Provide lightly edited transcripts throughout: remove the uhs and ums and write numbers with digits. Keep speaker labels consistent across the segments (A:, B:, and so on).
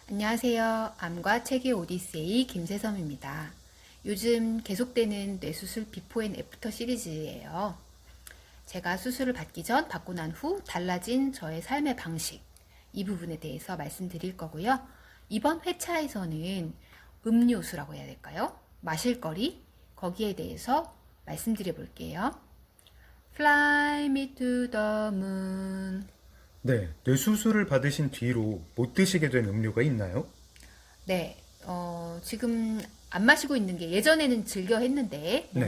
A: 안녕하세요. 암과 책의 오디세이 김세섬입니다. 요즘 계속되는 뇌수술 비포 앤 애프터 시리즈예요. 제가 수술을 받기 전, 받고 난 후 달라진 저의 삶의 방식, 이 부분에 대해서 말씀드릴 거고요. 이번 회차에서는 음료수라고 해야 될까요? 마실거리, 거기에 대해서 말씀드려 볼게요. Fly me to the moon.
B: 네, 뇌수술을 받으신 뒤로 못 드시게 된 음료가 있나요?
A: 네, 지금 안 마시고 있는 게 예전에는 즐겨 했는데
B: 네.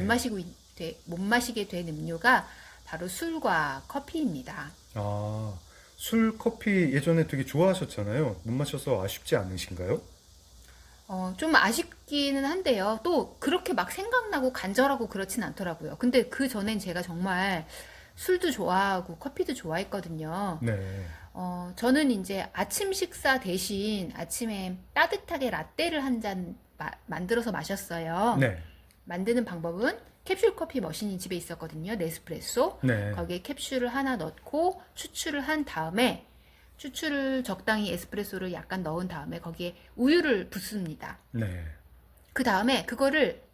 A: 못 마시게 된 음료가 바로 술과 커피입니다.
B: 아, 술, 커피 예전에 되게 좋아하셨잖아요. 못 마셔서 아쉽지 않으신가요?
A: 좀 아쉽기는 한데요. 또 그렇게 막 생각나고 간절하고 그렇진 않더라고요. 근데 그 전엔 제가 정말 술도 좋아하고 커피도 좋아했거든요.
B: 네.
A: 저는 이제 아침 식사 대신 아침에 따뜻하게 라떼를 한 잔 만들어서 마셨어요.
B: 네.
A: 만드는 방법은 캡슐 커피 머신이 집에 있었거든요. 네스프레소.
B: 네.
A: 거기에 캡슐을 하나 넣고 추출을 한 다음에 추출을 적당히 에스프레소를 약간 넣은 다음에 거기에 우유를 붓습니다.
B: 네.
A: 그 다음에 그거를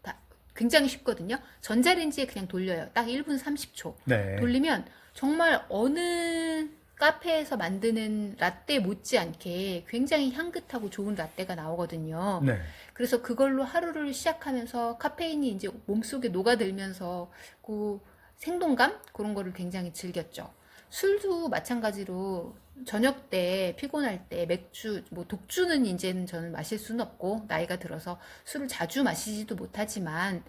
A: 굉장히 쉽거든요. 전자레인지에 그냥 돌려요. 딱 1분 30초.
B: 네.
A: 돌리면 정말 어느 카페에서 만드는 라떼 못지않게 굉장히 향긋하고 좋은 라떼가 나오거든요.
B: 네.
A: 그래서 그걸로 하루를 시작하면서 카페인이 이제 몸속에 녹아들면서 그 생동감? 그런 거를 굉장히 즐겼죠. 술도 마찬가지로 저녁 때 피곤할 때 맥주, 뭐 독주는 이제는 저는 마실 수는 없고 나이가 들어서 술을 자주 마시지도 못하지만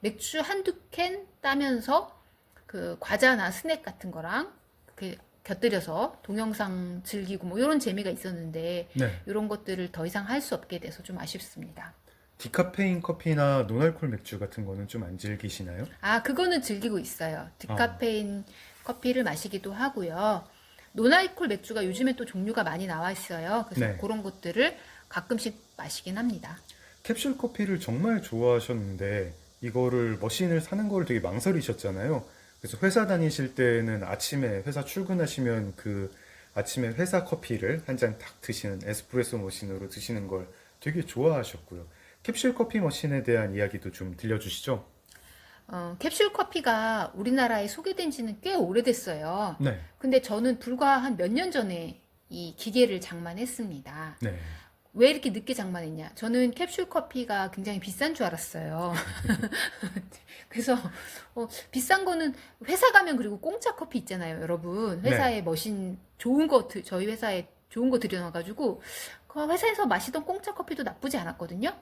A: 맥주 한두 캔 따면서 그 과자나 스낵 같은 거랑 그 곁들여서 동영상 즐기고 뭐 이런 재미가 있었는데
B: 네.
A: 이런 것들을 더 이상 할 수 없게 돼서 좀 아쉽습니다.
B: 디카페인 커피나 노알콜 맥주 같은 거는 좀 안 즐기시나요?
A: 아, 그거는 즐기고 있어요.
B: 아,
A: 디카페인 커피를 마시기도 하고요. 노알콜 맥주가 요즘에 또 종류가 많이 나와 있어요. 그래서
B: 네.
A: 그런 것들을 가끔씩 마시긴 합니다.
B: 캡슐 커피를 정말 좋아하셨는데 이거를 머신을 사는 걸 되게 망설이셨잖아요. 그래서 회사 다니실 때는 아침에 회사 출근하시면 그 아침에 회사 커피를 한 잔 딱 드시는 에스프레소 머신으로 드시는 걸 되게 좋아하셨고요. 캡슐 커피 머신에 대한 이야기도 좀 들려주시죠.
A: 캡슐 커피가 우리나라에 소개된 지는 꽤 오래됐어요.
B: 네,
A: 근데 저는 불과 한 몇 년 전에 이 기계를 장만했습니다.
B: 네,
A: 왜 이렇게 늦게 장만했냐? 저는 캡슐 커피가 굉장히 비싼 줄 알았어요. 그래서 비싼 거는 회사 가면 그리고 공짜 커피 있잖아요, 여러분.
B: 네,
A: 회사에 머신 좋은 거 저희 회사에 좋은 거 들여놔가지고 그 회사에서 마시던 공짜 커피도 나쁘지 않았거든요.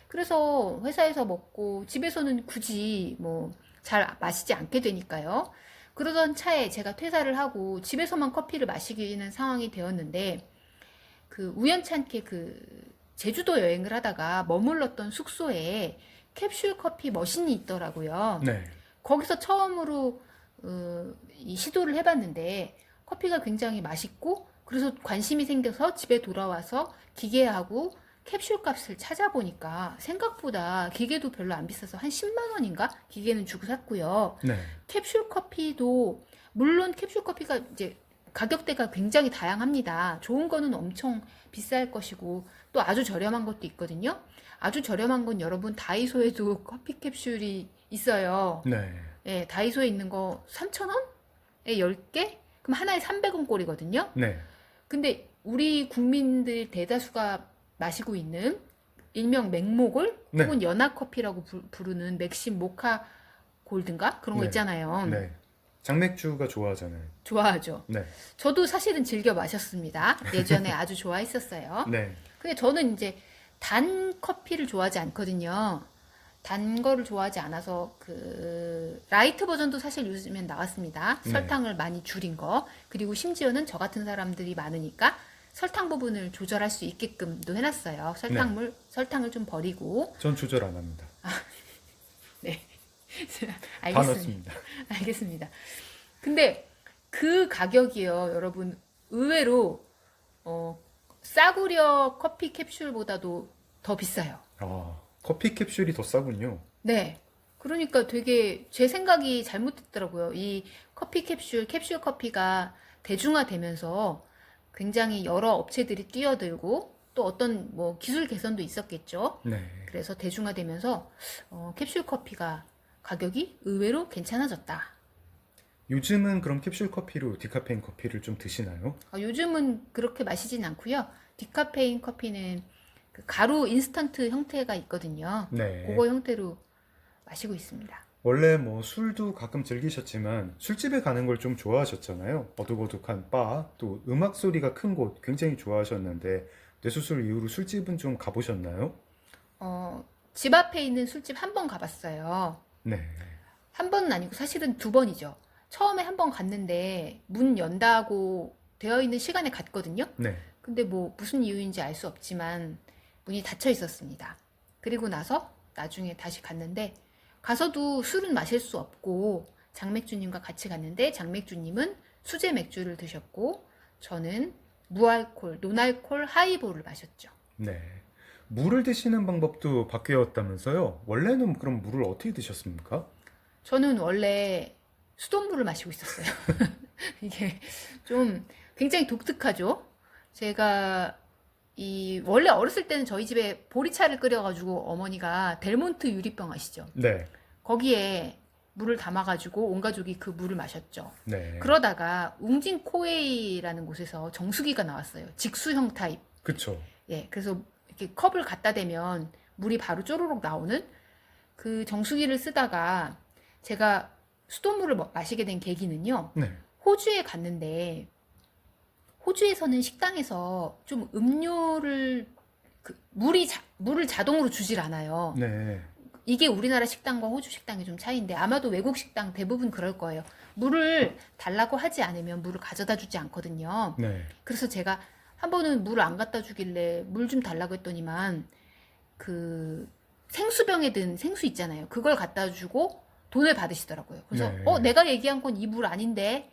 A: 그래서 회사에서 먹고 집에서는 굳이 뭐 잘 마시지 않게 되니까요. 그러던 차에 제가 퇴사를 하고 집에서만 커피를 마시기는 상황이 되었는데 그 우연찮게 그 제주도 여행을 하다가 머물렀던 숙소에 캡슐 커피 머신이 있더라고요.
B: 네,
A: 거기서 처음으로 이 시도를 해봤는데 커피가 굉장히 맛있고 그래서 관심이 생겨서 집에 돌아와서 기계하고 캡슐 값을 찾아보니까 생각보다 기계도 별로 안 비싸서 한 10만 원인가? 기계는 주고 샀고요.
B: 네,
A: 캡슐 커피도 물론 캡슐 커피가 이제 가격대가 굉장히 다양합니다. 좋은 거는 엄청 비쌀 것이고 또 아주 저렴한 것도 있거든요. 아주 저렴한 건 여러분 다이소에도 커피 캡슐이 있어요.
B: 네,
A: 예, 다이소에 있는 거 3,000원에 10개? 그럼 하나에 300원 꼴이거든요.
B: 네,
A: 근데 우리 국민들 대다수가 마시고 있는 일명 맥모골
B: 네,
A: 혹은 연하커피라고 부르는 맥심 모카 골든가 그런 거
B: 네,
A: 있잖아요.
B: 네. 장맥주가 좋아하잖아요.
A: 좋아하죠.
B: 네,
A: 저도 사실은 즐겨 마셨습니다. 예전에 아주 좋아했었어요.
B: 네,
A: 근데 저는 이제 단 커피를 좋아하지 않거든요. 단 거를 좋아하지 않아서 그 라이트 버전도 사실 요즘엔 나왔습니다.
B: 네,
A: 설탕을 많이 줄인 거. 그리고 심지어는 저 같은 사람들이 많으니까 설탕 부분을 조절할 수 있게끔도 해놨어요.
B: 네.
A: 설탕을 좀 버리고.
B: 전 조절 안 합니다.
A: 네.
B: 다
A: 알겠습니다.
B: 넣습니다.
A: 알겠습니다. 근데 그 가격이요, 여러분. 의외로 싸구려 커피 캡슐보다도 더 비싸요.
B: 아, 커피 캡슐이 더 싸군요.
A: 네. 그러니까 되게 제 생각이 잘못됐더라고요. 이 캡슐 커피가 대중화되면서 굉장히 여러 업체들이 뛰어들고 또 어떤 뭐 기술 개선도 있었겠죠.
B: 네.
A: 그래서 대중화되면서 캡슐 커피가 가격이 의외로 괜찮아졌다.
B: 요즘은 그럼 캡슐 커피로 디카페인 커피를 좀 드시나요?
A: 요즘은 그렇게 마시진 않고요. 디카페인 커피는 그 가루 인스턴트 형태가 있거든요.
B: 네.
A: 그거 형태로 마시고 있습니다.
B: 원래 뭐 술도 가끔 즐기셨지만 술집에 가는 걸 좀 좋아하셨잖아요. 어둑어둑한 바, 또 음악 소리가 큰 곳 굉장히 좋아하셨는데 뇌수술 이후로 술집은 좀 가보셨나요?
A: 집 앞에 있는 술집 한 번 가봤어요.
B: 네.
A: 한 번은 아니고 사실은 두 번이죠. 처음에 한 번 갔는데 문 연다고 되어 있는 시간에 갔거든요.
B: 네.
A: 근데 뭐 무슨 이유인지 알 수 없지만 문이 닫혀 있었습니다. 그리고 나서 나중에 다시 갔는데 가서도 술은 마실 수 없고 장맥주님과 같이 갔는데 장맥주님은 수제 맥주를 드셨고 저는 무알콜, 노알콜 하이볼을 마셨죠.
B: 네. 물을 드시는 방법도 바뀌었다면서요? 원래는 그럼 물을 어떻게 드셨습니까?
A: 저는 원래 수돗물을 마시고 있었어요. 이게 좀 굉장히 독특하죠. 제가 원래 어렸을 때는 저희 집에 보리차를 끓여가지고 어머니가 델몬트 유리병 아시죠?
B: 네.
A: 거기에 물을 담아가지고 온 가족이 그 물을 마셨죠.
B: 네.
A: 그러다가 웅진코웨이라는 곳에서 정수기가 나왔어요. 직수형 타입.
B: 그쵸.
A: 예, 그래서 이렇게 컵을 갖다 대면 물이 바로 쪼르륵 나오는 그 정수기를 쓰다가 제가 수돗물을 마시게 된 계기는요.
B: 네.
A: 호주에 갔는데 호주에서는 식당에서 좀 음료를 물을 자동으로 주질 않아요.
B: 네.
A: 이게 우리나라 식당과 호주 식당의 좀 차이인데 아마도 외국 식당 대부분 그럴 거예요. 물을 달라고 하지 않으면 물을 가져다 주지 않거든요.
B: 네.
A: 그래서 제가 한 번은 물을 안 갖다 주길래 물 좀 달라고 했더니만 그 생수병에 든 생수 있잖아요. 그걸 갖다 주고 돈을 받으시더라고요. 그래서
B: 네.
A: 내가 얘기한 건 이 물 아닌데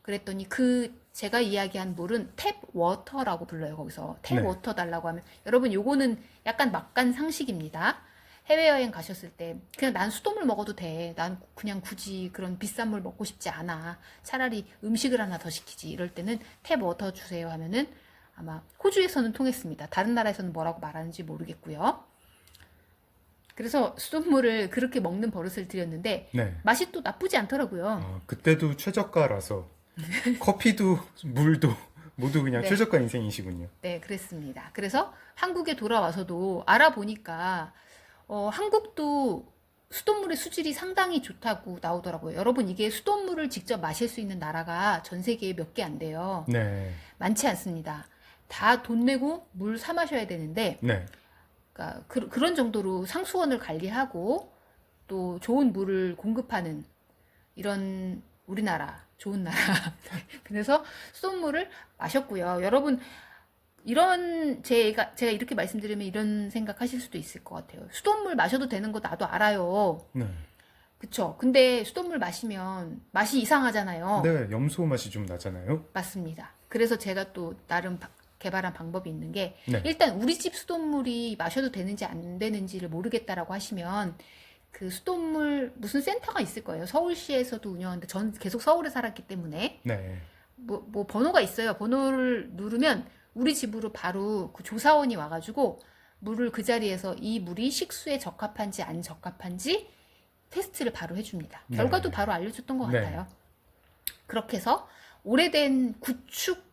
A: 그랬더니 제가 이야기한 물은 탭 워터라고 불러요. 거기서 탭
B: 네.
A: 워터 달라고 하면 여러분 요거는 약간 막간 상식입니다. 해외여행 가셨을 때 그냥 난 수돗물 먹어도 돼. 난 그냥 굳이 그런 비싼 물 먹고 싶지 않아. 차라리 음식을 하나 더 시키지. 이럴 때는 탭 워터 주세요 하면은 아마 호주에서는 통했습니다. 다른 나라에서는 뭐라고 말하는지 모르겠고요. 그래서 수돗물을 그렇게 먹는 버릇을 들였는데
B: 네.
A: 맛이 또 나쁘지 않더라고요.
B: 그때도 최저가라서 커피도 물도 모두 그냥
A: 네.
B: 최저가 인생이시군요.
A: 네, 그랬습니다. 그래서 한국에 돌아와서도 알아보니까 한국도 수돗물의 수질이 상당히 좋다고 나오더라고요. 여러분, 이게 수돗물을 직접 마실 수 있는 나라가 전 세계에 몇 개 안 돼요.
B: 네.
A: 많지 않습니다. 다 돈 내고 물 사 마셔야 되는데,
B: 네.
A: 그러니까 그런 정도로 상수원을 관리하고 또 좋은 물을 공급하는 이런 우리나라, 좋은 나라. 그래서 수돗물을 마셨고요. 여러분, 제가 이렇게 말씀드리면 이런 생각하실 수도 있을 것 같아요. 수돗물 마셔도 되는 거 나도 알아요.
B: 네.
A: 그쵸? 근데 수돗물 마시면 맛이 이상하잖아요.
B: 네, 염소 맛이 좀 나잖아요.
A: 맞습니다. 그래서 제가 또 나름 개발한 방법이 있는 게
B: 네.
A: 일단 우리 집 수돗물이 마셔도 되는지 안 되는지를 모르겠다라고 하시면 그 수돗물 무슨 센터가 있을 거예요. 서울시에서도 운영하는데 전 계속 서울에 살았기 때문에
B: 네.
A: 뭐 번호가 있어요. 번호를 누르면 우리 집으로 바로 그 조사원이 와가지고 물을 그 자리에서 이 물이 식수에 적합한지 안 적합한지 테스트를 바로 해줍니다.
B: 네.
A: 결과도 바로 알려줬던 것
B: 네.
A: 같아요. 그렇게 해서 오래된 구축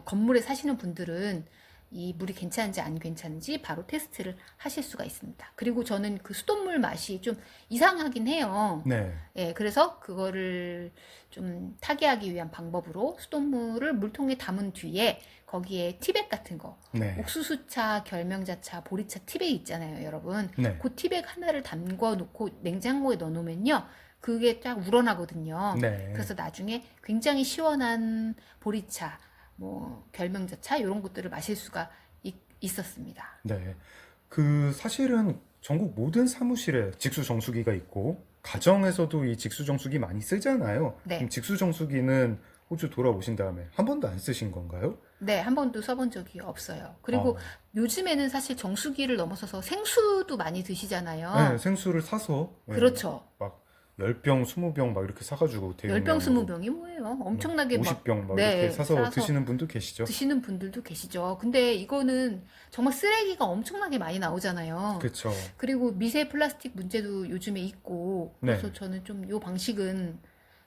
A: 건물에 사시는 분들은 이 물이 괜찮은지 안 괜찮은지 바로 테스트를 하실 수가 있습니다. 그리고 저는 그 수돗물 맛이 좀 이상하긴 해요.
B: 네.
A: 예, 그래서 그거를 좀 타개하기 위한 방법으로 수돗물을 물통에 담은 뒤에 거기에 티백 같은 거,
B: 네.
A: 옥수수차, 결명자차, 보리차 티백 있잖아요, 여러분.
B: 네.
A: 그 티백 하나를 담궈 놓고 냉장고에 넣어 놓으면요. 그게 딱 우러나거든요.
B: 네.
A: 그래서 나중에 굉장히 시원한 보리차, 결명자차 이런 것들을 마실 수가 있었습니다.
B: 네. 사실은 전국 모든 사무실에 직수정수기가 있고 가정에서도 이 직수정수기 많이 쓰잖아요.
A: 네.
B: 그럼 직수정수기는 호주 돌아오신 다음에 한 번도 안 쓰신 건가요?
A: 네, 한 번도 써본 적이 없어요. 그리고
B: 어.
A: 요즘에는 사실 정수기를 넘어서서 생수도 많이 드시잖아요.
B: 네, 생수를 사서 네,
A: 그렇죠.
B: 막 10병, 20병 막 이렇게 사가지고
A: 10병,
B: 대용량으로
A: 20병이 뭐예요? 엄청나게 막
B: 50병 막
A: 네,
B: 이렇게 사서
A: 사서
B: 드시는 분도 계시죠?
A: 드시는 분들도 계시죠. 근데 이거는 정말 쓰레기가 엄청나게 많이 나오잖아요.
B: 그쵸.
A: 그리고 미세 플라스틱 문제도 요즘에 있고,
B: 네.
A: 그래서 저는 좀 요 방식은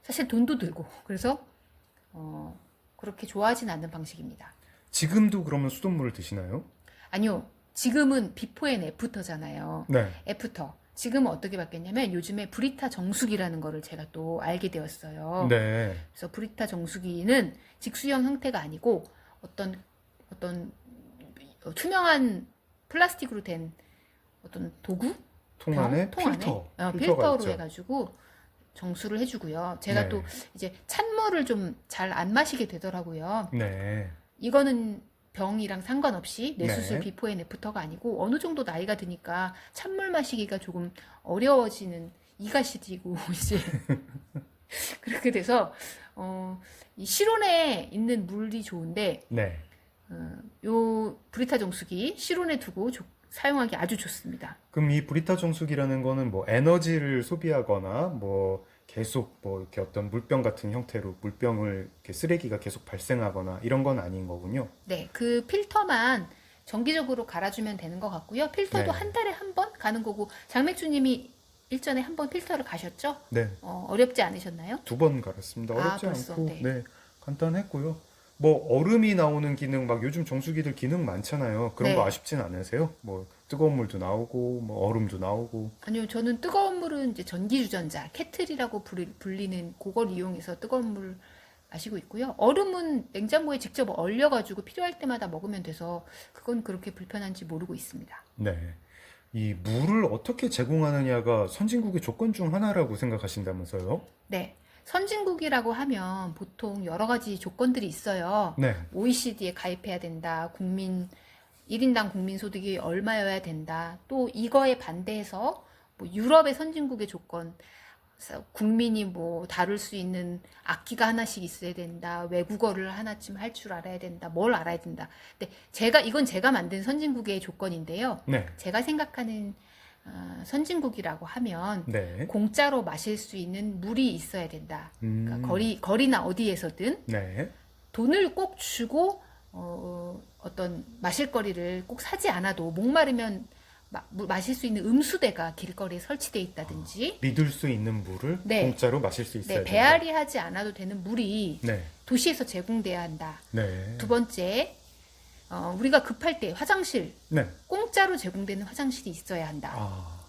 A: 사실 돈도 들고, 그래서 그렇게 좋아하진 않는 방식입니다.
B: 지금도 그러면 수돗물을 드시나요?
A: 아니요, 지금은 비포 앤 애프터잖아요.
B: 네.
A: 애프터. 지금은 어떻게 바뀌었냐면 요즘에 브리타 정수기라는 거를 제가 또 알게 되었어요.
B: 네.
A: 그래서 브리타 정수기는 직수형 형태가 아니고 어떤 투명한 플라스틱으로 된 어떤 도구?
B: 통 안에
A: 통 안에
B: 필터가
A: 필터로
B: 있죠.
A: 해가지고 정수를 해주고요. 제가
B: 네.
A: 또 이제 찬물을 좀 잘 안 마시게 되더라고요.
B: 네.
A: 이거는 병이랑 상관없이 뇌수술
B: 네.
A: 비포 앤 애프터가 아니고 어느 정도 나이가 드니까 찬물 마시기가 조금 어려워지는 이가 시리고 이제 그렇게 돼서 이 실온에 있는 물이 좋은데
B: 네.
A: 요 브리타 정수기 실온에 두고 사용하기 아주 좋습니다.
B: 그럼 이 브리타 정수기라는 거는 뭐 에너지를 소비하거나 뭐 계속 뭐 이렇게 어떤 물병 같은 형태로 물병을 이렇게 쓰레기가 계속 발생하거나 이런 건 아닌 거군요.
A: 네, 그 필터만 정기적으로 갈아주면 되는 것 같고요. 필터도
B: 네.
A: 한 달에 한 번 가는 거고 장맥주님이 일전에 한 번 필터를 가셨죠?
B: 네.
A: 어렵지 않으셨나요?
B: 2번 갈았습니다.
A: 아,
B: 어렵지
A: 벌써,
B: 않고,
A: 네.
B: 네. 간단했고요. 뭐 얼음이 나오는 기능 막 요즘 정수기들 기능 많잖아요. 그런 거
A: 네.
B: 아쉽진 않으세요? 뭐 뜨거운 물도 나오고 뭐 얼음도 나오고.
A: 아니요, 저는 뜨거운 물은 이제 전기주전자, 케틀이라고 불리는 그걸 이용해서 뜨거운 물 마시고 있고요. 얼음은 냉장고에 직접 얼려가지고 필요할 때마다 먹으면 돼서 그건 그렇게 불편한지 모르고 있습니다.
B: 네. 이 물을 어떻게 제공하느냐가 선진국의 조건 중 하나라고 생각하신다면서요?
A: 네. 선진국이라고 하면 보통 여러 가지 조건들이 있어요.
B: 네.
A: OECD에 가입해야 된다. 1인당 국민 소득이 얼마여야 된다. 또 이거에 반대해서 뭐 유럽의 선진국의 조건, 국민이 뭐 다룰 수 있는 악기가 하나씩 있어야 된다. 외국어를 하나쯤 할 줄 알아야 된다. 뭘 알아야 된다. 근데 이건 제가 만든 선진국의 조건인데요.
B: 네.
A: 제가 생각하는 선진국이라고 하면
B: 네.
A: 공짜로 마실 수 있는 물이 있어야 된다. 그러니까
B: 음.
A: 거리나 어디에서든
B: 네.
A: 돈을 꼭 주고 어떤 마실 거리를 꼭 사지 않아도 목마르면 마실 수 있는 음수대가 길거리에 설치돼 있다든지
B: 믿을 수 있는 물을
A: 네.
B: 공짜로 마실 수 있어야
A: 네,
B: 된다.
A: 배앓이 하지 않아도 되는 물이
B: 네.
A: 도시에서 제공돼야 한다.
B: 네.
A: 두 번째, 우리가 급할 때 화장실,
B: 네.
A: 공짜로 제공되는 화장실이 있어야 한다.
B: 아,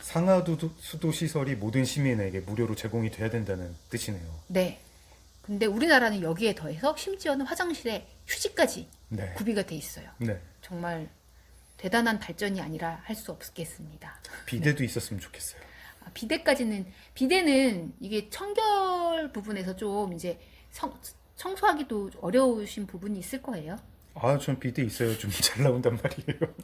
B: 상하도 수도 시설이 모든 시민에게 무료로 제공이 돼야 된다는 뜻이네요.
A: 네. 근데 우리나라는 여기에 더해서 심지어는 화장실에 휴지까지
B: 네.
A: 구비가 돼 있어요.
B: 네.
A: 정말 대단한 발전이 아니라 할 수 없겠습니다.
B: 비데도 있었으면 좋겠어요.
A: 비데는 이게 청결 부분에서 좀 이제 청소하기도 어려우신 부분이 있을 거예요.
B: 아, 전 비데 있어요. 좀 잘 나온단 말이에요.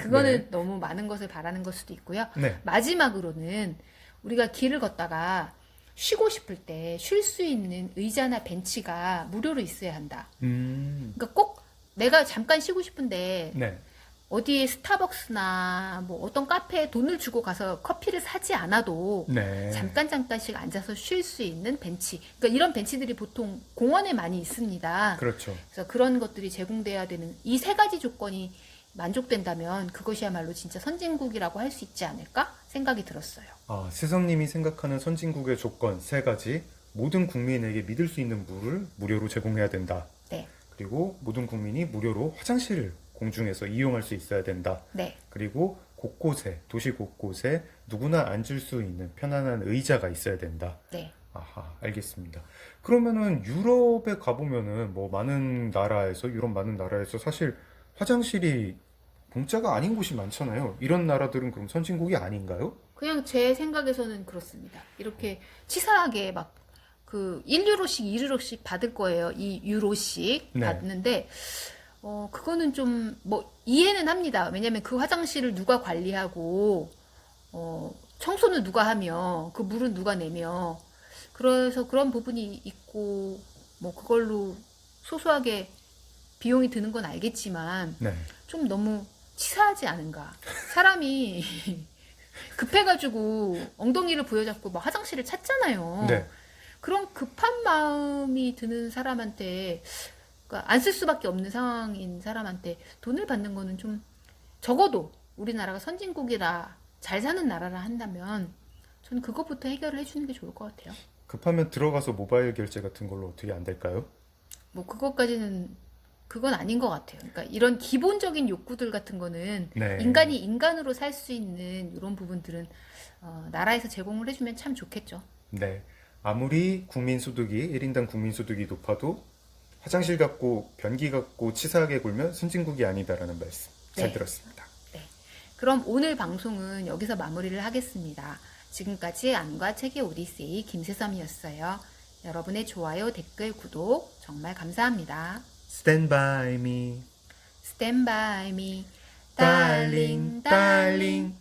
A: 그거는 너무 많은 것을 바라는 걸 수도 있고요.
B: 네.
A: 마지막으로는 우리가 길을 걷다가 쉬고 싶을 때 쉴 수 있는 의자나 벤치가 무료로 있어야 한다. 그러니까 꼭 내가 잠깐 쉬고 싶은데
B: 네.
A: 어디에 스타벅스나 뭐 어떤 카페에 돈을 주고 가서 커피를 사지 않아도
B: 네.
A: 잠깐씩 앉아서 쉴 수 있는 벤치. 그러니까 이런 벤치들이 보통 공원에 많이 있습니다.
B: 그렇죠.
A: 그래서 그런 것들이 제공돼야 되는 이 세 가지 조건이 만족된다면 그것이야말로 진짜 선진국이라고 할 수 있지 않을까 생각이 들었어요.
B: 아, 스성님이 생각하는 선진국의 조건 3가지. 모든 국민에게 믿을 수 있는 물을 무료로 제공해야 된다.
A: 네,
B: 그리고 모든 국민이 무료로 화장실을 공중에서 이용할 수 있어야 된다.
A: 네,
B: 그리고 곳곳에, 도시 곳곳에 누구나 앉을 수 있는 편안한 의자가 있어야 된다.
A: 네.
B: 아하, 알겠습니다. 그러면은 유럽에 가보면은 뭐 유럽 많은 나라에서 사실 화장실이 공짜가 아닌 곳이 많잖아요. 이런 나라들은 그럼 선진국이 아닌가요?
A: 그냥 제 생각에서는 그렇습니다. 이렇게 치사하게 막 그 1유로씩 2유로씩 받을 거예요. 2유로씩
B: 네.
A: 받는데 그거는 좀 뭐 이해는 합니다. 왜냐면 그 화장실을 누가 관리하고 청소는 누가 하며 그 물은 누가 내며 그래서 그런 부분이 있고 뭐 그걸로 소소하게 비용이 드는 건 알겠지만
B: 네.
A: 좀 너무 치사하지 않은가. 사람이 급해가지고 엉덩이를 부여잡고 막 화장실을 찾잖아요.
B: 네.
A: 그런 급한 마음이 드는 사람한테, 그러니까 안 쓸 수밖에 없는 상황인 사람한테 돈을 받는 거는 좀, 적어도 우리나라가 선진국이라 잘 사는 나라라 한다면 저는 그것부터 해결을 해주는 게 좋을 것 같아요.
B: 급하면 들어가서 모바일 결제 같은 걸로 어떻게 안 될까요?
A: 뭐 그것까지는 그건 아닌 것 같아요. 그러니까 이런 기본적인 욕구들 같은 거는
B: 네.
A: 인간이 인간으로 살 수 있는 이런 부분들은 나라에서 제공을 해주면 참 좋겠죠.
B: 네. 아무리 국민소득이, 1인당 국민소득이 높아도 화장실 갖고 변기 갖고 치사하게 굴면 선진국이 아니다라는 말씀 잘
A: 네.
B: 들었습니다.
A: 네. 그럼 오늘 방송은 여기서 마무리를 하겠습니다. 지금까지 안과 책의 오디세이 김세섬이었어요. 여러분의 좋아요, 댓글, 구독 정말 감사합니다.
B: Stand by me,
A: Stand by me,
B: darling, darling.